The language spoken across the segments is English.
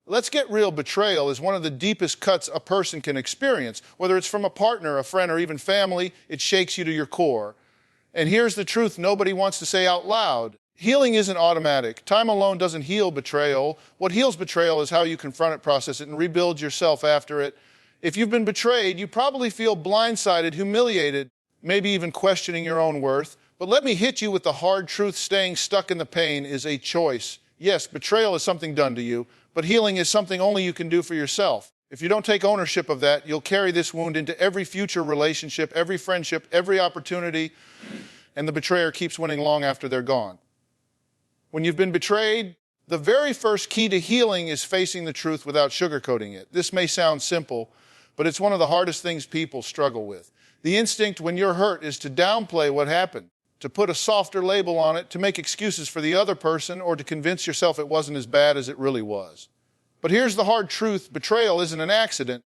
Let's get real, betrayal is one of the deepest cuts a person can experience. Whether it's from a partner, a friend, or even family, it shakes you to your core. And here's the truth nobody wants to say out loud. Healing isn't automatic. Time alone doesn't heal betrayal. What heals betrayal is how you confront it, process it, and rebuild yourself after it. If you've been betrayed, you probably feel blindsided, humiliated, maybe even questioning your own worth. But let me hit you with the hard truth: staying stuck in the pain is a choice. Yes, betrayal is something done to you, but healing is something only you can do for yourself. If you don't take ownership of that, you'll carry this wound into every future relationship, every friendship, every opportunity, and the betrayer keeps winning long after they're gone. When you've been betrayed, the very first key to healing is facing the truth without sugarcoating it. This may sound simple, but it's one of the hardest things people struggle with. The instinct when you're hurt is to downplay what happened, to put a softer label on it, to make excuses for the other person, or to convince yourself it wasn't as bad as it really was. But here's the hard truth: betrayal isn't an accident,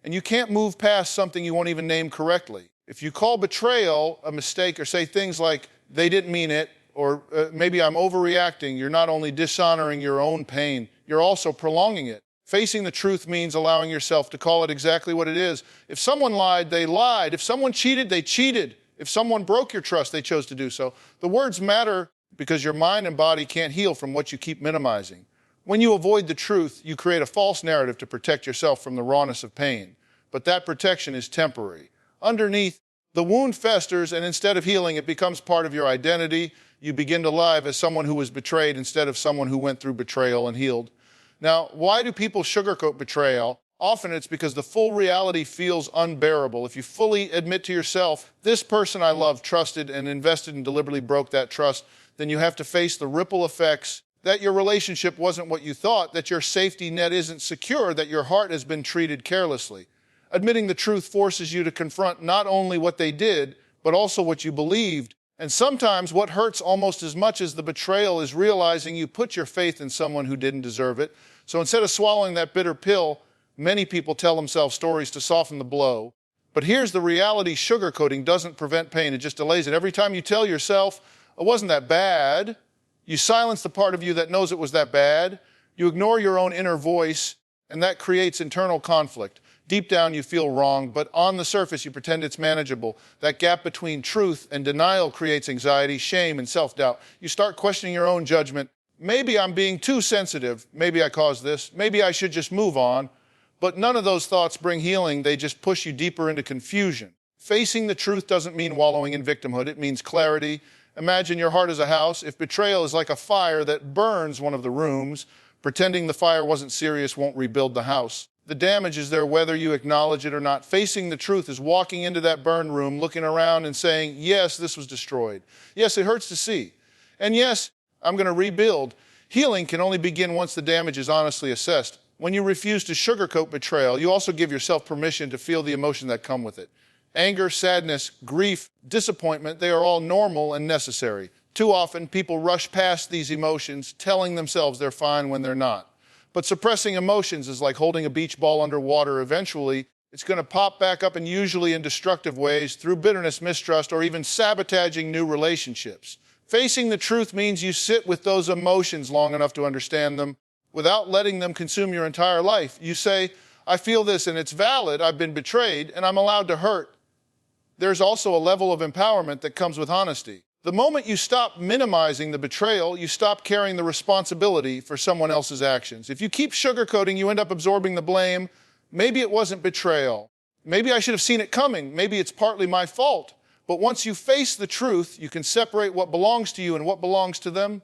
and you can't move past something you won't even name correctly. If you call betrayal a mistake or say things like, "they didn't mean it," or "maybe I'm overreacting," you're not only dishonoring your own pain, you're also prolonging it. Facing the truth means allowing yourself to call it exactly what it is. If someone lied, they lied. If someone cheated, they cheated. If someone broke your trust, they chose to do so. The words matter because your mind and body can't heal from what you keep minimizing. When you avoid the truth, you create a false narrative to protect yourself from the rawness of pain. But that protection is temporary. Underneath, the wound festers, and instead of healing, it becomes part of your identity. You begin to live as someone who was betrayed instead of someone who went through betrayal and healed. Now, why do people sugarcoat betrayal? Often it's because the full reality feels unbearable. If you fully admit to yourself, this person I loved, trusted, and invested and deliberately broke that trust, then you have to face the ripple effects that your relationship wasn't what you thought, that your safety net isn't secure, that your heart has been treated carelessly. Admitting the truth forces you to confront not only what they did, but also what you believed. And sometimes what hurts almost as much as the betrayal is realizing you put your faith in someone who didn't deserve it. So instead of swallowing that bitter pill, many people tell themselves stories to soften the blow. But here's the reality: sugarcoating doesn't prevent pain, it just delays it. Every time you tell yourself, "it wasn't that bad," you silence the part of you that knows it was that bad. You ignore your own inner voice, and that creates internal conflict. Deep down, you feel wrong, but on the surface, you pretend it's manageable. That gap between truth and denial creates anxiety, shame, and self-doubt. You start questioning your own judgment. Maybe I'm being too sensitive. Maybe I caused this. Maybe I should just move on. But none of those thoughts bring healing. They just push you deeper into confusion. Facing the truth doesn't mean wallowing in victimhood. It means clarity. Imagine your heart as a house. If betrayal is like a fire that burns one of the rooms, pretending the fire wasn't serious won't rebuild the house. The damage is there whether you acknowledge it or not. Facing the truth is walking into that burned room, looking around and saying, "yes, this was destroyed. Yes, it hurts to see. And yes, I'm going to rebuild." Healing can only begin once the damage is honestly assessed. When you refuse to sugarcoat betrayal, you also give yourself permission to feel the emotion that come with it. Anger, sadness, grief, disappointment, they are all normal and necessary. Too often, people rush past these emotions, telling themselves they're fine when they're not. But suppressing emotions is like holding a beach ball underwater. Eventually, it's going to pop back up, and usually in destructive ways, through bitterness, mistrust, or even sabotaging new relationships. Facing the truth means you sit with those emotions long enough to understand them without letting them consume your entire life. You say, "I feel this and it's valid. I've been betrayed and I'm allowed to hurt." There's also a level of empowerment that comes with honesty. The moment you stop minimizing the betrayal, you stop carrying the responsibility for someone else's actions. If you keep sugarcoating, you end up absorbing the blame. Maybe it wasn't betrayal. Maybe I should have seen it coming. Maybe it's partly my fault. But once you face the truth, you can separate what belongs to you and what belongs to them.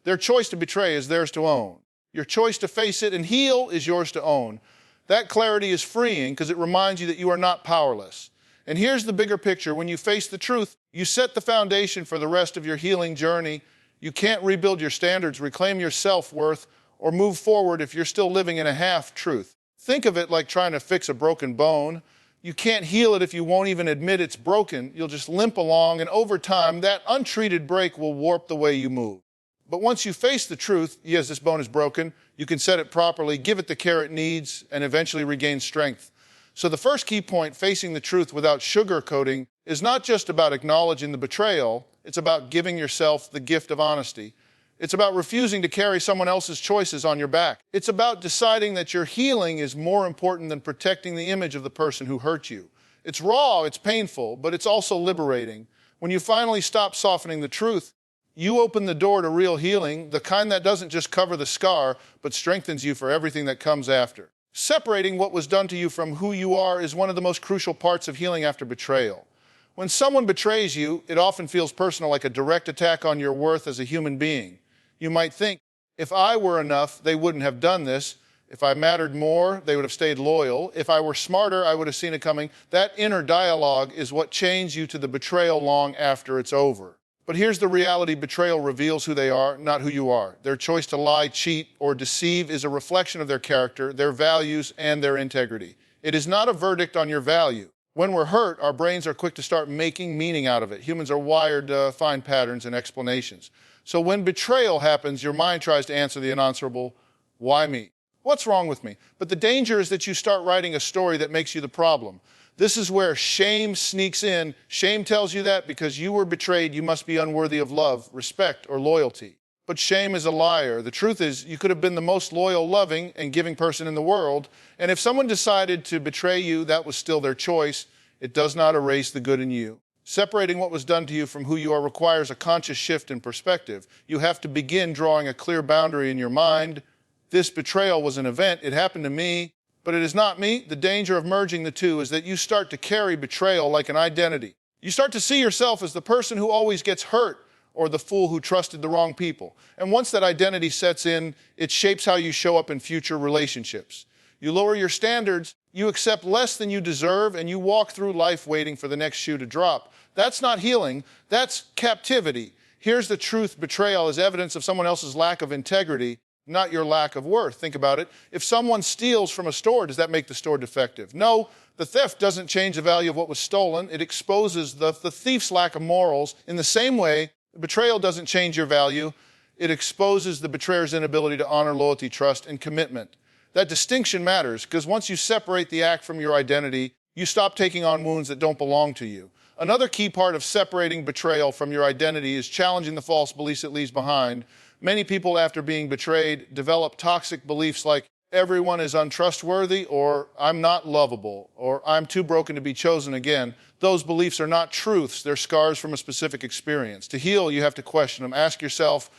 Their choice to betray is theirs to own. Your choice to face it and heal is yours to own. That clarity is freeing because it reminds you that you are not powerless. And here's the bigger picture. When you face the truth, you set the foundation for the rest of your healing journey. You can't rebuild your standards, reclaim your self-worth, or move forward if you're still living in a half-truth. Think of it like trying to fix a broken bone. You can't heal it if you won't even admit it's broken. You'll just limp along, and over time, that untreated break will warp the way you move. But once you face the truth, yes, this bone is broken, you can set it properly, give it the care it needs, and eventually regain strength. So the first key point, facing the truth without sugarcoating, is not just about acknowledging the betrayal, it's about giving yourself the gift of honesty. It's about refusing to carry someone else's choices on your back. It's about deciding that your healing is more important than protecting the image of the person who hurt you. It's raw, it's painful, but it's also liberating. When you finally stop softening the truth, you open the door to real healing, the kind that doesn't just cover the scar, but strengthens you for everything that comes after. Separating what was done to you from who you are is one of the most crucial parts of healing after betrayal. When someone betrays you, it often feels personal, like a direct attack on your worth as a human being. You might think, if I were enough, they wouldn't have done this. If I mattered more, they would have stayed loyal. If I were smarter, I would have seen it coming. That inner dialogue is what chains you to the betrayal long after it's over. But here's the reality: betrayal reveals who they are, not who you are. Their choice to lie, cheat, or deceive is a reflection of their character, their values, and their integrity. It is not a verdict on your value. When we're hurt, our brains are quick to start making meaning out of it. Humans are wired to find patterns and explanations. So when betrayal happens, your mind tries to answer the unanswerable, why me? What's wrong with me? But the danger is that you start writing a story that makes you the problem. This is where shame sneaks in. Shame tells you that because you were betrayed, you must be unworthy of love, respect, or loyalty. But shame is a liar. The truth is, you could have been the most loyal, loving, and giving person in the world. And if someone decided to betray you, that was still their choice. It does not erase the good in you. Separating what was done to you from who you are requires a conscious shift in perspective. You have to begin drawing a clear boundary in your mind. This betrayal was an event. It happened to me, but it is not me. The danger of merging the two is that you start to carry betrayal like an identity. You start to see yourself as the person who always gets hurt, or the fool who trusted the wrong people. And once that identity sets in, it shapes how you show up in future relationships. You lower your standards, you accept less than you deserve, and you walk through life waiting for the next shoe to drop. That's not healing, that's captivity. Here's the truth: betrayal is evidence of someone else's lack of integrity, not your lack of worth. Think about it. If someone steals from a store, does that make the store defective? No, the theft doesn't change the value of what was stolen. It exposes the thief's lack of morals. In the same way, betrayal doesn't change your value. It exposes the betrayer's inability to honor loyalty, trust, and commitment. That distinction matters because once you separate the act from your identity, you stop taking on wounds that don't belong to you. Another key part of separating betrayal from your identity is challenging the false beliefs it leaves behind. Many people, after being betrayed, develop toxic beliefs like everyone is untrustworthy, or I'm not lovable, or I'm too broken to be chosen again. Those beliefs are not truths. They're scars from a specific experience. To heal, you have to question them. Ask yourself,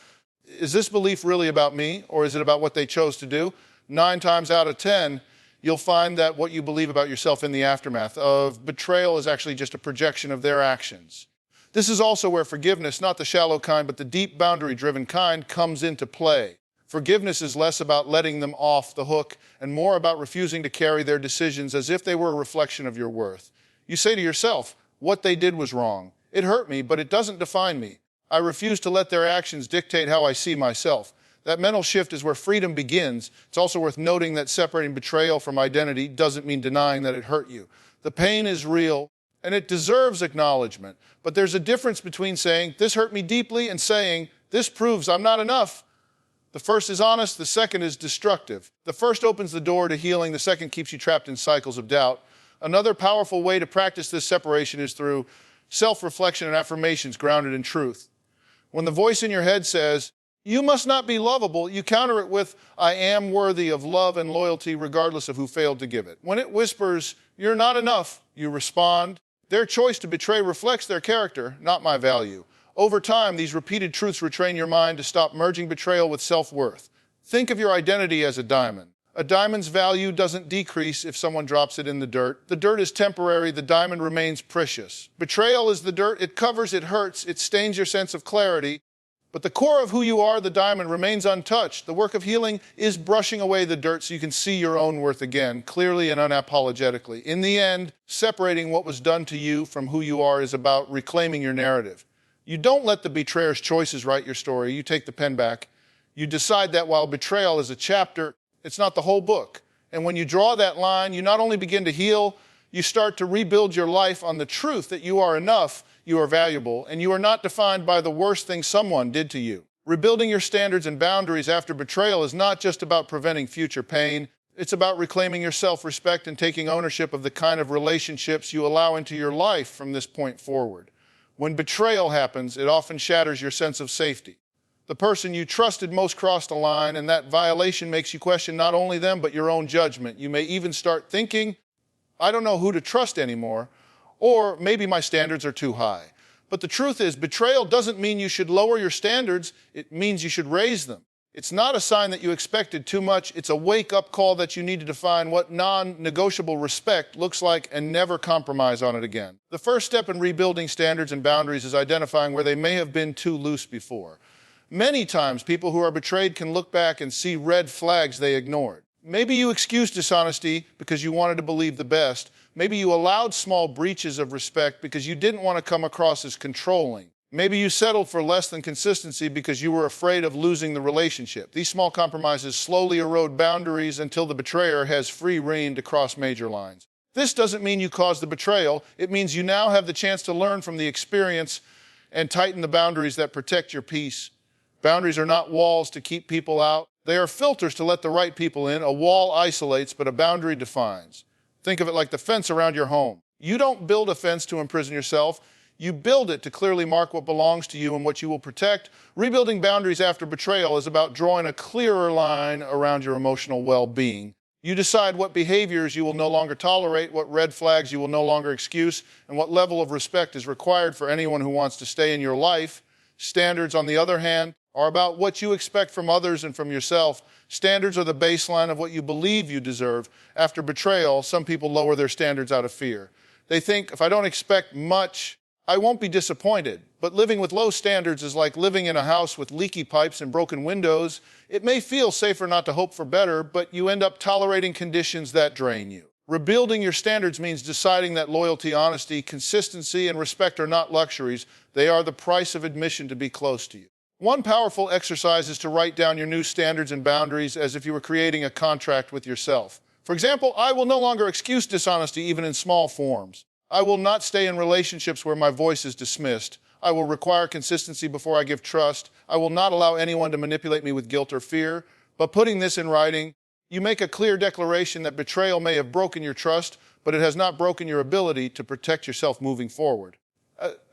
is this belief really about me, or is it about what they chose to do? 9 times out of 10, you'll find that what you believe about yourself in the aftermath of betrayal is actually just a projection of their actions. This is also where forgiveness, not the shallow kind, but the deep boundary-driven kind, comes into play. Forgiveness is less about letting them off the hook and more about refusing to carry their decisions as if they were a reflection of your worth. You say to yourself, what they did was wrong. It hurt me, but it doesn't define me. I refuse to let their actions dictate how I see myself. That mental shift is where freedom begins. It's also worth noting that separating betrayal from identity doesn't mean denying that it hurt you. The pain is real, and it deserves acknowledgement. But there's a difference between saying, this hurt me deeply, and saying, this proves I'm not enough. The first is honest, the second is destructive. The first opens the door to healing, the second keeps you trapped in cycles of doubt. Another powerful way to practice this separation is through self-reflection and affirmations grounded in truth. When the voice in your head says, you must not be lovable, you counter it with, I am worthy of love and loyalty regardless of who failed to give it. When it whispers, you're not enough, you respond, their choice to betray reflects their character, not my value. Over time, these repeated truths retrain your mind to stop merging betrayal with self-worth. Think of your identity as a diamond. A diamond's value doesn't decrease if someone drops it in the dirt. The dirt is temporary, the diamond remains precious. Betrayal is the dirt, it covers, it hurts, it stains your sense of clarity. But the core of who you are, the diamond, remains untouched. The work of healing is brushing away the dirt so you can see your own worth again, clearly and unapologetically. In the end, separating what was done to you from who you are is about reclaiming your narrative. You don't let the betrayer's choices write your story. You take the pen back. You decide that while betrayal is a chapter, it's not the whole book. And when you draw that line, you not only begin to heal, you start to rebuild your life on the truth that you are enough, you are valuable, and you are not defined by the worst thing someone did to you. Rebuilding your standards and boundaries after betrayal is not just about preventing future pain. It's about reclaiming your self-respect and taking ownership of the kind of relationships you allow into your life from this point forward. When betrayal happens, it often shatters your sense of safety. The person you trusted most crossed a line, and that violation makes you question not only them, but your own judgment. You may even start thinking, I don't know who to trust anymore, or maybe my standards are too high. But the truth is, betrayal doesn't mean you should lower your standards, it means you should raise them. It's not a sign that you expected too much, it's a wake-up call that you need to define what non-negotiable respect looks like and never compromise on it again. The first step in rebuilding standards and boundaries is identifying where they may have been too loose before. Many times, people who are betrayed can look back and see red flags they ignored. Maybe you excused dishonesty because you wanted to believe the best. Maybe you allowed small breaches of respect because you didn't want to come across as controlling. Maybe you settled for less than consistency because you were afraid of losing the relationship. These small compromises slowly erode boundaries until the betrayer has free rein to cross major lines. This doesn't mean you caused the betrayal. It means you now have the chance to learn from the experience and tighten the boundaries that protect your peace. Boundaries are not walls to keep people out. They are filters to let the right people in. A wall isolates, but a boundary defines. Think of it like the fence around your home. You don't build a fence to imprison yourself. You build it to clearly mark what belongs to you and what you will protect. Rebuilding boundaries after betrayal is about drawing a clearer line around your emotional well-being. You decide what behaviors you will no longer tolerate, what red flags you will no longer excuse, and what level of respect is required for anyone who wants to stay in your life. Standards, on the other hand, are about what you expect from others and from yourself. Standards are the baseline of what you believe you deserve. After betrayal, some people lower their standards out of fear. They think, if I don't expect much, I won't be disappointed. But living with low standards is like living in a house with leaky pipes and broken windows. It may feel safer not to hope for better, but you end up tolerating conditions that drain you. Rebuilding your standards means deciding that loyalty, honesty, consistency, and respect are not luxuries. They are the price of admission to be close to you. One powerful exercise is to write down your new standards and boundaries as if you were creating a contract with yourself. For example, I will no longer excuse dishonesty even in small forms. I will not stay in relationships where my voice is dismissed. I will require consistency before I give trust. I will not allow anyone to manipulate me with guilt or fear. But putting this in writing, you make a clear declaration that betrayal may have broken your trust, but it has not broken your ability to protect yourself moving forward.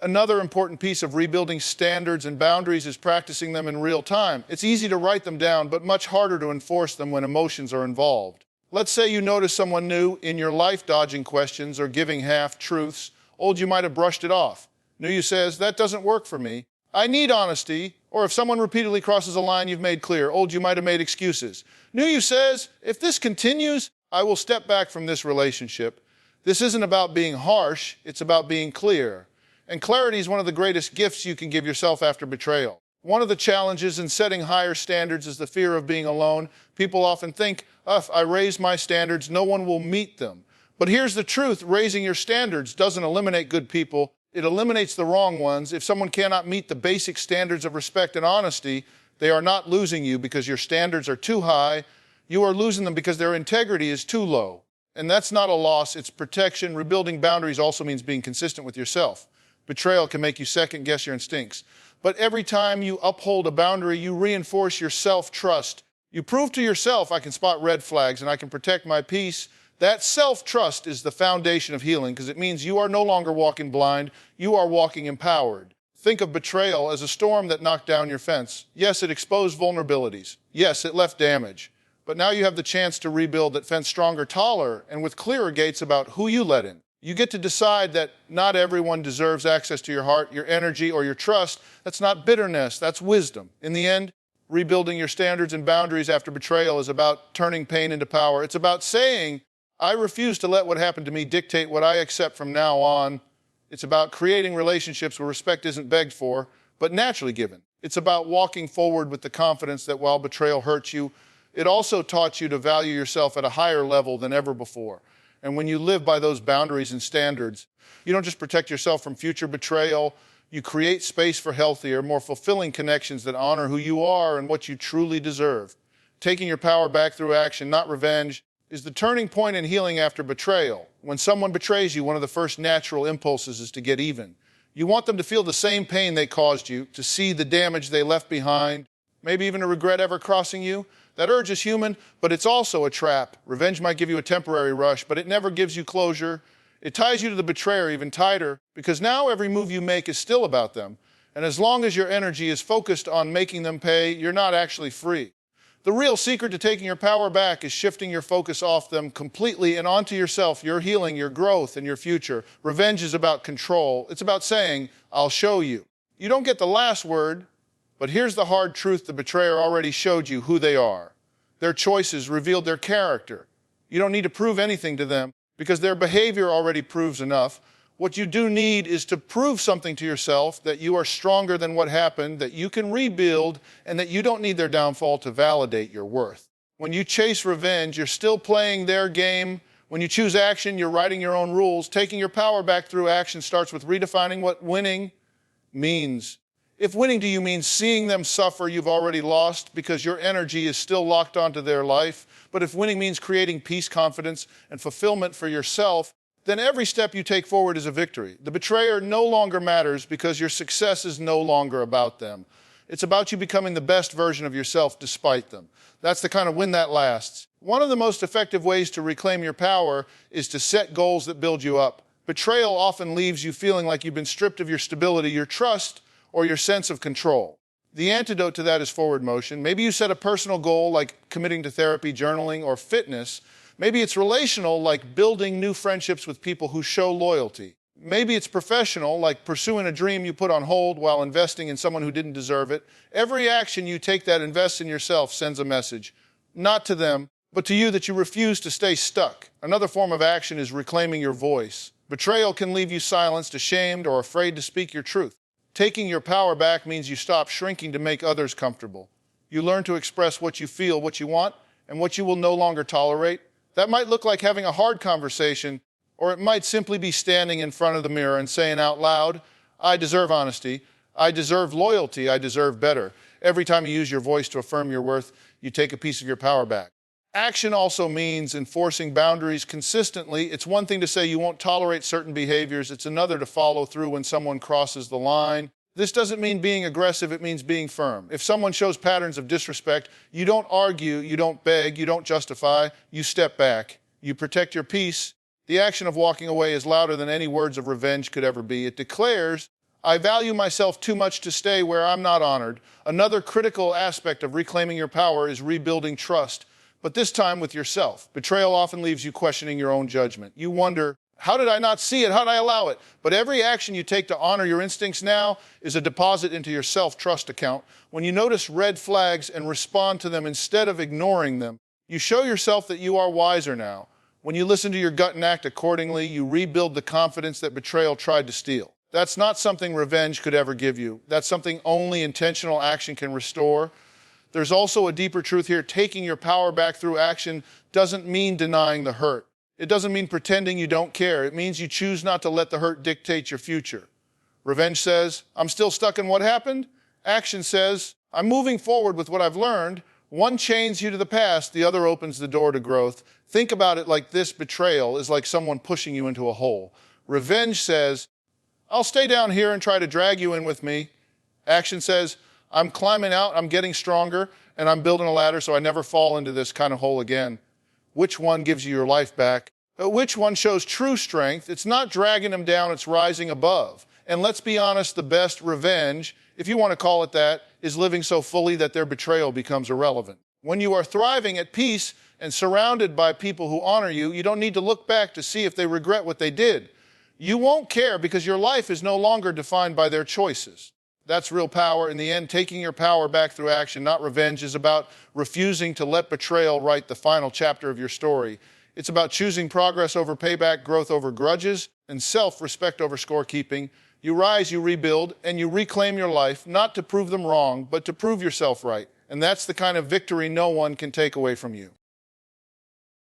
Another important piece of rebuilding standards and boundaries is practicing them in real time. It's easy to write them down, but much harder to enforce them when emotions are involved. Let's say you notice someone new in your life dodging questions or giving half-truths. Old you might have brushed it off. New you says, that doesn't work for me. I need honesty. Or if someone repeatedly crosses a line you've made clear. Old you might have made excuses. New you says, if this continues, I will step back from this relationship. This isn't about being harsh, it's about being clear. And clarity is one of the greatest gifts you can give yourself after betrayal. One of the challenges in setting higher standards is the fear of being alone. People often think, if I raise my standards, no one will meet them. But here's the truth, raising your standards doesn't eliminate good people, it eliminates the wrong ones. If someone cannot meet the basic standards of respect and honesty, they are not losing you because your standards are too high, you are losing them because their integrity is too low. And that's not a loss, it's protection. Rebuilding boundaries also means being consistent with yourself. Betrayal can make you second-guess your instincts. But every time you uphold a boundary, you reinforce your self-trust. You prove to yourself, I can spot red flags and I can protect my peace. That self-trust is the foundation of healing because it means you are no longer walking blind, you are walking empowered. Think of betrayal as a storm that knocked down your fence. Yes, it exposed vulnerabilities. Yes, it left damage. But now you have the chance to rebuild that fence stronger, taller, and with clearer gates about who you let in. You get to decide that not everyone deserves access to your heart, your energy, or your trust. That's not bitterness, that's wisdom. In the end, rebuilding your standards and boundaries after betrayal is about turning pain into power. It's about saying, I refuse to let what happened to me dictate what I accept from now on. It's about creating relationships where respect isn't begged for, but naturally given. It's about walking forward with the confidence that while betrayal hurts you, it also taught you to value yourself at a higher level than ever before. And when you live by those boundaries and standards, you don't just protect yourself from future betrayal, you create space for healthier, more fulfilling connections that honor who you are and what you truly deserve. Taking your power back through action, not revenge, is the turning point in healing after betrayal. When someone betrays you, one of the first natural impulses is to get even. You want them to feel the same pain they caused you, to see the damage they left behind, maybe even to regret ever crossing you. That urge is human, but it's also a trap. Revenge might give you a temporary rush, but it never gives you closure. It ties you to the betrayer even tighter, because now every move you make is still about them. And as long as your energy is focused on making them pay, you're not actually free. The real secret to taking your power back is shifting your focus off them completely and onto yourself, your healing, your growth, and your future. Revenge is about control. It's about saying, I'll show you. You don't get the last word, but here's the hard truth: the betrayer already showed you who they are. Their choices revealed their character. You don't need to prove anything to them because their behavior already proves enough. What you do need is to prove something to yourself, that you are stronger than what happened, that you can rebuild, and that you don't need their downfall to validate your worth. When you chase revenge, you're still playing their game. When you choose action, you're writing your own rules. Taking your power back through action starts with redefining what winning means. If winning to you means seeing them suffer, you've already lost because your energy is still locked onto their life. But if winning means creating peace, confidence, and fulfillment for yourself, then every step you take forward is a victory. The betrayer no longer matters because your success is no longer about them. It's about you becoming the best version of yourself despite them. That's the kind of win that lasts. One of the most effective ways to reclaim your power is to set goals that build you up. Betrayal often leaves you feeling like you've been stripped of your stability, your trust, or your sense of control. The antidote to that is forward motion. Maybe you set a personal goal like committing to therapy, journaling, or fitness. Maybe it's relational, like building new friendships with people who show loyalty. Maybe it's professional, like pursuing a dream you put on hold while investing in someone who didn't deserve it. Every action you take that invests in yourself sends a message, not to them, but to you, that you refuse to stay stuck. Another form of action is reclaiming your voice. Betrayal can leave you silenced, ashamed, or afraid to speak your truth. Taking your power back means you stop shrinking to make others comfortable. You learn to express what you feel, what you want, and what you will no longer tolerate. That might look like having a hard conversation, or it might simply be standing in front of the mirror and saying out loud, I deserve honesty, I deserve loyalty, I deserve better. Every time you use your voice to affirm your worth, you take a piece of your power back. Action also means enforcing boundaries consistently. It's one thing to say you won't tolerate certain behaviors. It's another to follow through when someone crosses the line. This doesn't mean being aggressive, it means being firm. If someone shows patterns of disrespect, you don't argue, you don't beg, you don't justify, you step back. You protect your peace. The action of walking away is louder than any words of revenge could ever be. It declares, I value myself too much to stay where I'm not honored. Another critical aspect of reclaiming your power is rebuilding trust, but this time with yourself. Betrayal often leaves you questioning your own judgment. You wonder, how did I not see it? How did I allow it? But every action you take to honor your instincts now is a deposit into your self-trust account. When you notice red flags and respond to them instead of ignoring them, you show yourself that you are wiser now. When you listen to your gut and act accordingly, you rebuild the confidence that betrayal tried to steal. That's not something revenge could ever give you. That's something only intentional action can restore. There's also a deeper truth here. Taking your power back through action doesn't mean denying the hurt. It doesn't mean pretending you don't care. It means you choose not to let the hurt dictate your future. Revenge says, I'm still stuck in what happened. Action says, I'm moving forward with what I've learned. One chains you to the past, the other opens the door to growth. Think about it like this: betrayal is like someone pushing you into a hole. Revenge says, I'll stay down here and try to drag you in with me. Action says, I'm climbing out, I'm getting stronger, and I'm building a ladder so I never fall into this kind of hole again. Which one gives you your life back? Which one shows true strength? It's not dragging them down, it's rising above. And let's be honest, the best revenge, if you want to call it that, is living so fully that their betrayal becomes irrelevant. When you are thriving at peace and surrounded by people who honor you, you don't need to look back to see if they regret what they did. You won't care because your life is no longer defined by their choices. That's real power. In the end, taking your power back through action, not revenge, is about refusing to let betrayal write the final chapter of your story. It's about choosing progress over payback, growth over grudges, and self-respect over scorekeeping. You rise, you rebuild, and you reclaim your life, not to prove them wrong, but to prove yourself right. And that's the kind of victory no one can take away from you.